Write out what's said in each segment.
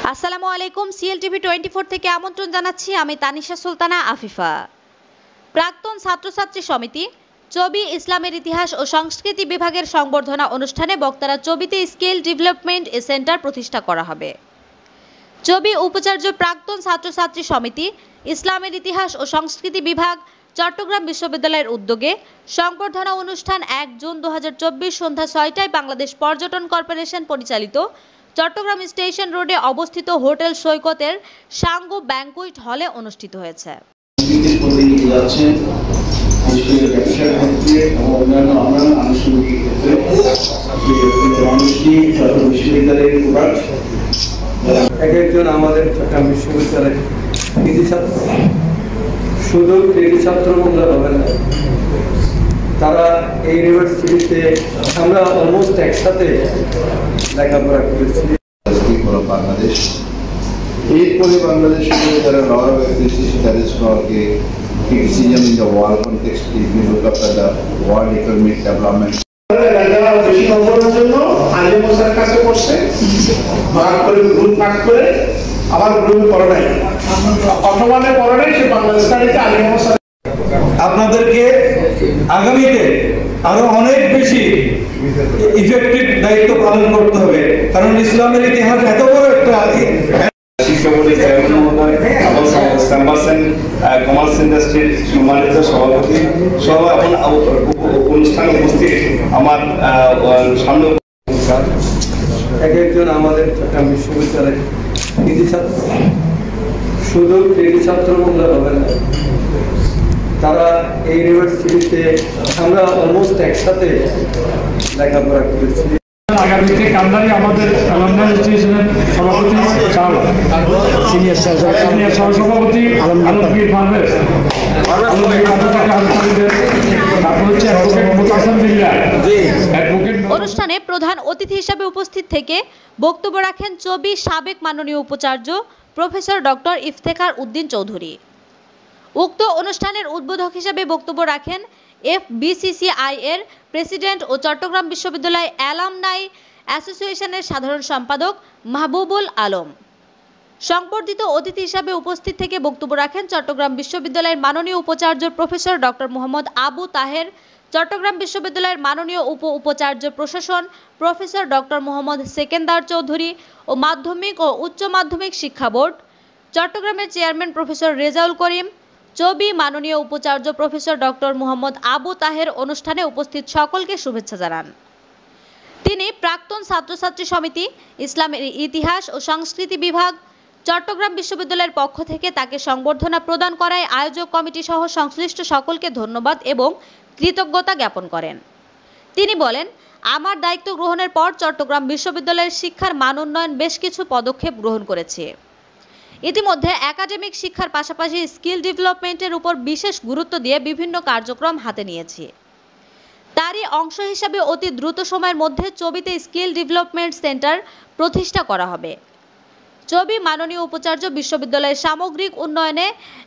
আসসালামু আলাইকুম। সিএলটিভি 24 থেকে আমন্ত্রণ জানাচ্ছি আমি তানিশা সুলতানা আফিফা। প্রাক্তন ছাত্রছাত্রী সমিতি চবি ইসলামের ইতিহাস ও সংস্কৃতি বিভাগের সংবর্ধনা অনুষ্ঠানে বক্তারা চবিতে স্কিল ডেভেলপমেন্ট সেন্টার প্রতিষ্ঠা করা হবে। চবি উপাচার্য প্রাক্তন ছাত্রছাত্রী সমিতি ইসলামের ইতিহাস ও সংস্কৃতি বিভাগ চট্টগ্রাম বিশ্ববিদ্যালয়ের উদ্যোগে সংবর্ধনা অনুষ্ঠান 1 জুন 2024 সন্ধ্যা 6টায় বাংলাদেশ পর্যটন কর্পোরেশন পরিচালিত চট্টগ্রাম স্টেশন রোডে অবস্থিত হোটেল সৈকতের সাঙ্গু ব্যাংকুয়েট হলে অনুষ্ঠিত হয়েছে। একজন আমাদের চট্টগ্রাম বিশ্ববিদ্যালয়ের কৃতি ছাত্র, শুধু কৃতি ছাত্র বললে হবে না, তারা এই ইউনিভার্সিটিতে আমরা অলমোস্ট একসাথে লেখাপড়া করেছি। বাংলাদেশ এরপরে বাংলাদেশে there are a lot of activities that is for the criticism in the world context. If you look up at the world economic development, বেশি নম্বরের জন্য আলিম স্যার কাছে করছে, ভাগ করে গ্রুপ ভাগ করে আবার গ্রুপ করে নাই, অটোমানে করে নাই, সে বাংলাদেশ কারিতে আলিম স্যার। আপনাদেরকে আগামীতে আরো অনেক বেশি ইফেক্টিভ দায়িত্ব পালন করতে হবে, কারণ ইসলামের ইতিহাস এত বড় একটা শিক্ষা বোর্ডের চেয়ারম্যান মহোদয় এবং সাম্বাসেন কমার্স ইন্ডাস্ট্রির সম্মানিত সভাপতি সহ এখন অনুষ্ঠানে উপস্থিত আমার সামনে একজন আমাদের চট্টগ্রাম বিশ্ববিদ্যালয়ের কৃতি ছাত্র, শুধু কৃতি ছাত্র বললে হবে না, তারা এই ইউনিভার্সিটিতে আমরা অলমোস্ট একসাথে লেখাপড়া করেছি। আগামীতে কান্দারি আমাদের আলমদার ইনস্টিটিউশনের সভাপতি সিনিয়র সহসভাপতি আলমগীর পারভেজ, অনুষ্ঠানে প্রধান অতিথি হিসেবে উপস্থিত থেকে বক্তব্য রাখেন চবি সাবেক মাননীয় উপাচার্য প্রফেসর ডক্টর ইফতেখার উদ্দিন চৌধুরী। উক্ত অনুষ্ঠানের উদ্বোধক হিসেবে বক্তব্য রাখেন FBCCI এর প্রেসিডেন্ট ও চট্টগ্রাম বিশ্ববিদ্যালয় অ্যালামনাই অ্যাসোসিয়েশনের সাধারণ সম্পাদক মাহবুবুল আলম। সংবর্ধিত অতিথি হিসেবে উপস্থিত থেকে বক্তব্য রাখেন চট্টগ্রাম বিশ্ববিদ্যালয়ের মাননীয় উপাচার্য প্রফেসর ডক্টর মোহাম্মদ আবু তাহের, চট্টগ্রাম বিশ্ববিদ্যালয়ের মাননীয় উপাচার্য প্রশাসন প্রফেসর ডক্টর মোহাম্মদ সেকেন্দার চৌধুরী ও মাধ্যমিক ও উচ্চ মাধ্যমিক শিক্ষা বোর্ড চট্টগ্রামের চেয়ারম্যান প্রফেসর রেজাউল করিম, চবি মাননীয় উপাচার্য প্রফেসর ডক্টর মোহাম্মদ আবু তাহের অনুষ্ঠানে উপস্থিত সকলকে শুভেচ্ছা জানান। তিনি প্রাক্তন ছাত্রছাত্রী সমিতি ইসলামের ইতিহাস ও সংস্কৃতি বিভাগ চট্টগ্রাম বিশ্ববিদ্যালয়ের পক্ষ থেকে তাকে সংবর্ধনা প্রদান করায় আয়োজক কমিটি সহ সংশ্লিষ্ট সকলকে ধন্যবাদ এবং কৃতজ্ঞতা জ্ঞাপন করেন। তিনি বলেন, আমার দায়িত্ব গ্রহণের পর চট্টগ্রাম বিশ্ববিদ্যালয়ের শিক্ষার মান উন্নয়ন বেশ কিছু পদক্ষেপ গ্রহণ করেছে। ইতিমধ্যে একাডেমিক শিক্ষার পাশাপাশি স্কিল ডেভেলপমেন্টের উপর বিশেষ গুরুত্ব দিয়ে বিভিন্ন কার্যক্রম হাতে নিয়েছি। তারই অংশ হিসাবে অতি দ্রুত সময়ের মধ্যে চবিতে স্কিল ডেভেলপমেন্ট সেন্টার প্রতিষ্ঠা করা হবে। চবি মাননীয় উপাচার্য বিশ্ববিদ্যালয়ের সামগ্রিক উন্নয়নে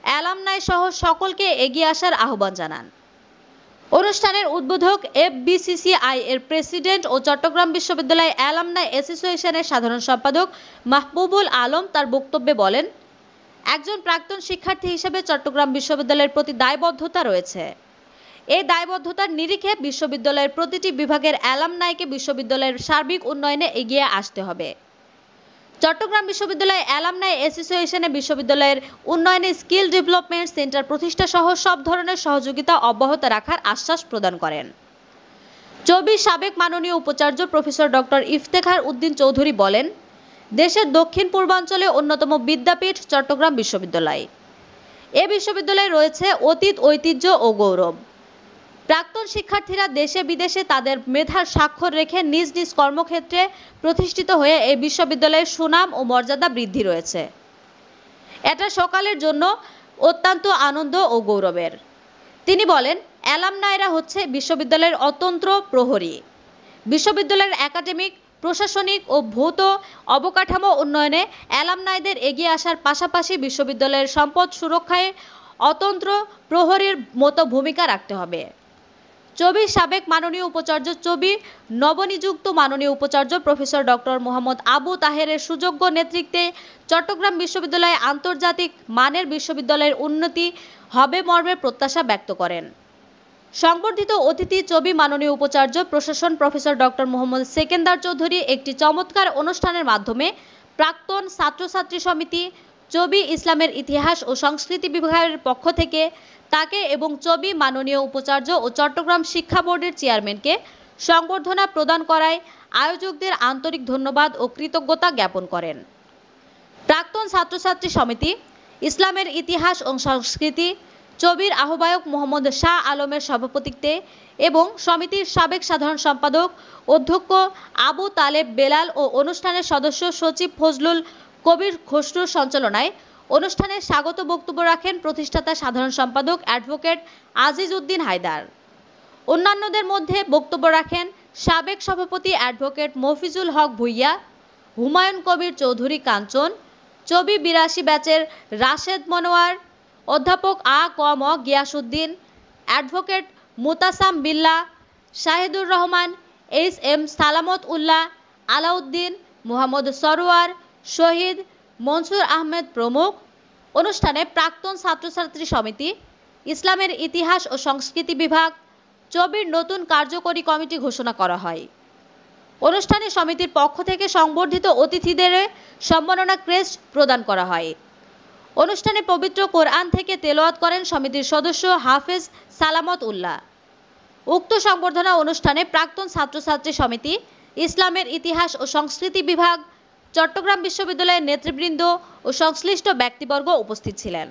অ্যালামনাই সহ সকলকে এগিয়ে আসার আহ্বান জানান। অনুষ্ঠানের উদ্বোধক FBCCI এর প্রেসিডেন্ট ও চট্টগ্রাম বিশ্ববিদ্যালয় অ্যালামনাই অ্যাসোসিয়েশনের সাধারণ সম্পাদক মাহবুবুল আলম তার বক্তব্যে বলেন, একজন প্রাক্তন শিক্ষার্থী হিসেবে চট্টগ্রাম বিশ্ববিদ্যালয়ের প্রতি দায়বদ্ধতা রয়েছে। এই দায়বদ্ধতার নিরিখে বিশ্ববিদ্যালয়ের প্রতিটি বিভাগের অ্যালামনাইকে বিশ্ববিদ্যালয়ের সার্বিক উন্নয়নে এগিয়ে আসতে হবে। চট্টগ্রাম বিশ্ববিদ্যালয় অ্যালামনাই অ্যাসোসিয়েশনে বিশ্ববিদ্যালয়ের উন্নয়নে স্কিল ডেভেলপমেন্ট সেন্টার প্রতিষ্ঠা সহ সব ধরনের সহযোগিতা অব্যাহত রাখার আশ্বাস প্রদান করেন। চবি সাবেক মাননীয় উপাচার্য প্রফেসর ডক্টর ইফতেখার উদ্দিন চৌধুরী বলেন, দেশের দক্ষিণ পূর্বাঞ্চলে অন্যতম বিদ্যাপীঠ চট্টগ্রাম বিশ্ববিদ্যালয়। এ বিশ্ববিদ্যালয়ে রয়েছে অতীত ঐতিহ্য ও গৌরব। প্রাক্তন শিক্ষার্থীরা দেশে বিদেশে তাদের মেধার স্বাক্ষর রেখে নিজ নিজ কর্মক্ষেত্রে প্রতিষ্ঠিত হয়ে এই বিশ্ববিদ্যালয়ের সুনাম ও মর্যাদা বৃদ্ধি রয়েছে। এটা সকালের জন্য অত্যন্ত আনন্দ ও গৌরবের। তিনি বলেন, অ্যালামনাইরা হচ্ছে বিশ্ববিদ্যালয়ের অতন্ত্র প্রহরী। বিশ্ববিদ্যালয়ের একাডেমিক, প্রশাসনিক ও ভৌত অবকাঠামো উন্নয়নে অ্যালামনাইদের এগিয়ে আসার পাশাপাশি বিশ্ববিদ্যালয়ের সম্পদ সুরক্ষায় অতন্ত্র প্রহরীর মতো ভূমিকা রাখতে হবে। চবি সাবেক মাননীয় উপাচার্য, চবি নবনিযুক্ত মাননীয় উপাচার্য প্রফেসর ডক্টর মোহাম্মদ আবু তাহেরের সুযোগ্য নেতৃত্বে চট্টগ্রাম বিশ্ববিদ্যালয় আন্তর্জাতিক মানের বিশ্ববিদ্যালয়ের উন্নতি হবে মর্মে প্রত্যাশা ব্যক্ত করেন। সংবর্ধিত অতিথি চবি মাননীয় উপাচার্য প্রশাসন প্রফেসর ডক্টর মোহাম্মদ সেকেন্দার চৌধুরী একটি চমৎকার অনুষ্ঠানের মাধ্যমে প্রাক্তন ছাত্রছাত্রী সমিতি, চবি ইসলামের ইতিহাস ও সংস্কৃতি বিভাগের পক্ষ থেকে তাকে এবং চবি মাননীয় উপাচার্য ও চট্টগ্রাম শিক্ষা বোর্ডের চেয়ারম্যানকে সংবর্ধনা প্রদান করায় আয়োজকদের আন্তরিক ধন্যবাদ ও কৃতজ্ঞতা জ্ঞাপন করেন। প্রাক্তন ছাত্রছাত্রী সমিতি, ইসলামের ইতিহাস ও সংস্কৃতি, চবির আহ্বায়ক মোহাম্মদ শাহ আলমের সভাপতিত্বে এবং সমিতির সাবেক সাধারণ সম্পাদক অধ্যক্ষ আবু তালেব বেলাল ও অনুষ্ঠানের সদস্য সচিব ফজলুল কবির খসরুর সঞ্চালনায় অনুষ্ঠানে স্বাগত বক্তব্য রাখেন প্রতিষ্ঠাতা সাধারণ সম্পাদক অ্যাডভোকেট আজিজ উদ্দিন হায়দার। অন্যান্যদের মধ্যে বক্তব্য রাখেন সাবেক সভাপতি অ্যাডভোকেট মফিজুল হক ভুইয়া, হুমায়ুন কবির চৌধুরী কাঞ্চন, চবি ৮২ ব্যাচের রাশেদ মনোয়ার, অধ্যাপক আ ক ম গিয়াসউদ্দিন, অ্যাডভোকেট মুতাসাম বিল্লাহ, শাহিদুর রহমান, এইচ এম সালামত উল্লাহ, আলাউদ্দিন, মোহাম্মদ সরোয়ার, শহীদ, মনসুর আহমেদ প্রমুখ। অনুষ্ঠানে প্রাক্তন ছাত্রছাত্রী সমিতি, ইসলামের ইতিহাস ও সংস্কৃতি বিভাগ, চবির নতুন কার্যকরী কমিটি ঘোষণা করা হয়। অনুষ্ঠানে সমিতির পক্ষ থেকে সংবর্ধিত অতিথিদের সম্মাননা ক্রেস্ট প্রদান করা হয়। অনুষ্ঠানে পবিত্র কোরআন থেকে তেলাওয়াত করেন সমিতির সদস্য হাফেজ সালামত উল্লাহ। উক্ত সংবর্ধনা অনুষ্ঠানে প্রাক্তন ছাত্রছাত্রী সমিতি, ইসলামের ইতিহাস ও সংস্কৃতি বিভাগ, চট্টগ্রাম বিশ্ববিদ্যালয়ের নেতৃবৃন্দ ও সংশ্লিষ্ট ব্যক্তিবর্গ উপস্থিত ছিলেন।